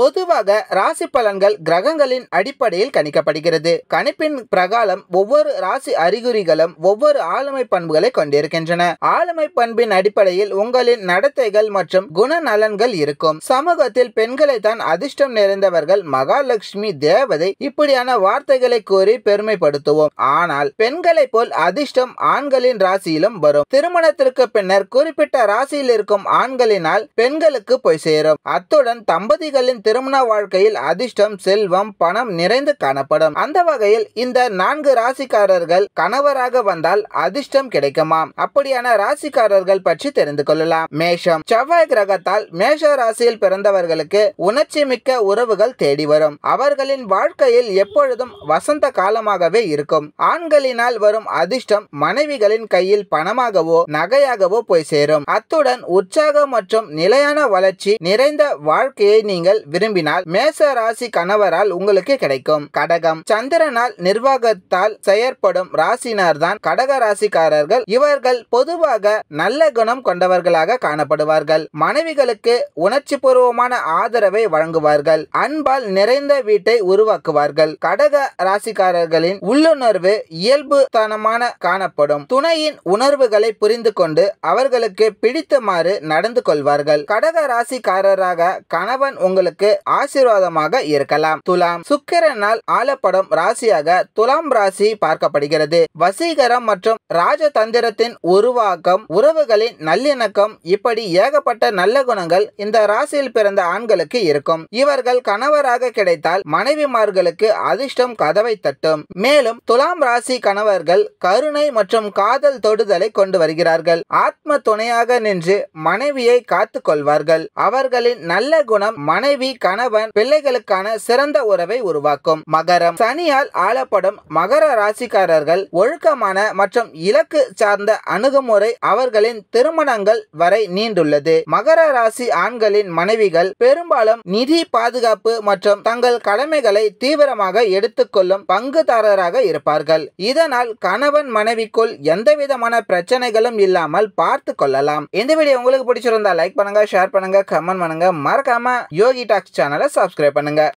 பொதுவாக ராசி பலன்கள் கிரகங்களின் அடிப்படையில் கணிக்கப்படுகிறது. கணிப்பின் பிரகாரம் ஒவ்வொரு ராசி அறிகுறிகளும் ஒவ்வொரு ஆளுமை பண்புகளை கொண்டிருக்கின்றன. ஆளுமை பண்பின் அடிப்படையில் உங்களின் நடத்தைகள் மற்றும் குணநலன்கள் இருக்கும். சமூகத்தில் பெண்களை தான் அதிர்ஷ்டம் நிறைந்தவர்கள், மகாலட்சுமி, தேவதை இப்படியான வார்த்தைகளை கூறி பெருமைப்படுத்துவோம். ஆனால் பெண்களை போல் அதிர்ஷ்டம் ஆண்களின் ராசியிலும் வரும். திருமணத்திற்கு பின்னர் குறிப்பிட்ட ராசியில் இருக்கும் ஆண்களினால் பெண்களுக்கு போய் சேரும். அத்துடன் தம்பதிகளின் திருமண வாழ்க்கையில் அதிர்ஷ்டம், செல்வம், பணம் நிறைந்து காணப்படும். அந்த வகையில் இந்த 4 ராசிக்காரர்கள் கணவராக வந்தால் அதிர்ஷ்டம் கிடைக்குமாம். அப்படியான ராசிக்காரர்கள் பற்றி தெரிந்து கொள்ளலாம். மேஷம். செவ்வாய் கிரகத்தால் மேஷ ராசியில் பிறந்தவர்களுக்கு உணர்ச்சி மிக்க உறவுகள் தேடி வரும். அவர்களின் வாழ்க்கையில் எப்பொழுதும் வசந்த காலமாகவே இருக்கும். ஆண்களினால் வரும் அதிர்ஷ்டம் மனைவிகளின் கையில் பணமாகவோ நகையாகவோ போய் சேரும். அத்துடன் உற்சாகம் மற்றும் நிலையான வளர்ச்சி நிறைந்த வாழ்க்கையை நீங்கள் விரும்பினால் மேஷ ராசி கணவரால் உங்களுக்கு கிடைக்கும். கடகம். சந்திரனால் நிர்வாகத்தால் செயற்படும் ராசினார்தான் கடக ராசிக்காரர்கள். இவர்கள் பொதுவாக நல்ல குணம் கொண்டவர்களாக காணப்படுவார்கள். மனைவிகளுக்கு உணர்ச்சி பூர்வமான ஆதரவை வழங்குவார்கள். அன்பால் நிறைந்த வீட்டை உருவாக்குவார்கள். கடக ராசிக்காரர்களின் உள்ளுணர்வு இயல்புத்தனமான காணப்படும். துணையின் உணர்வுகளை புரிந்து கொண்டு அவர்களுக்கு பிடித்தமாறு நடந்து கொள்வார்கள். கடக ராசிக்காரராக கணவன் உங்களுக்கு ஆசீர்வாதமாக இருக்கலாம். துலாம். சுக்கிரனால் ஆளப்படும் ராசியாக துலாம் ராசி பார்க்கப்படுகிறது. வசீகரம் மற்றும் ராஜதந்திரத்தின் உருவாக்கம், உறவுகளின் நல்லிணக்கம் இப்படி ஏகப்பட்ட நல்ல குணங்கள் இந்த ராசியில் பிறந்த ஆண்களுக்கு இருக்கும். இவர்கள் கணவராக கிடைத்தால் மனைவிமார்களுக்கு அதிர்ஷ்டம் கதவை தட்டும். மேலும் துலாம் ராசி கணவர்கள் கருணை மற்றும் காதல் தொடுதலை கொண்டு வருகிறார்கள். ஆத்ம துணையாக நின்று மனைவியை காத்துக் கொள்வார்கள். அவர்களின் நல்ல குணம் மனைவி, கணவன், பிள்ளைகளுக்கான சிறந்த உறவை உருவாக்கும். மகரம். சனியால் ஆளப்படும் மகர ராசிக்காரர்கள் ஒழுக்கமான மற்றும் இலக்கு சார்ந்த அணுகுமுறை அவர்களின் திருமணங்கள் வரை நீண்டுள்ளது. மகர ராசி ஆண்களின் மனைவிகள் பெரும்பாலும் நிதி பாதுகாப்பு மற்றும் தங்கள் கடமைகளை தீவிரமாக எடுத்துக்கொள்ளும் பங்குதாரராக இருப்பார்கள். இதனால் கணவன் மனைவிக்குள் எந்தவிதமான பிரச்சனைகளும் இல்லாமல் பார்த்து கொள்ளலாம். இந்த வீடியோ உங்களுக்கு பிடிச்சிருந்தா லைக் பண்ணுங்க, ஷேர் பண்ணுங்க, கமெண்ட் பண்ணுங்க. மறக்காம யோகி டாக்ஸ் சேனலை சப்ஸ்கிரைப் பண்ணுங்க.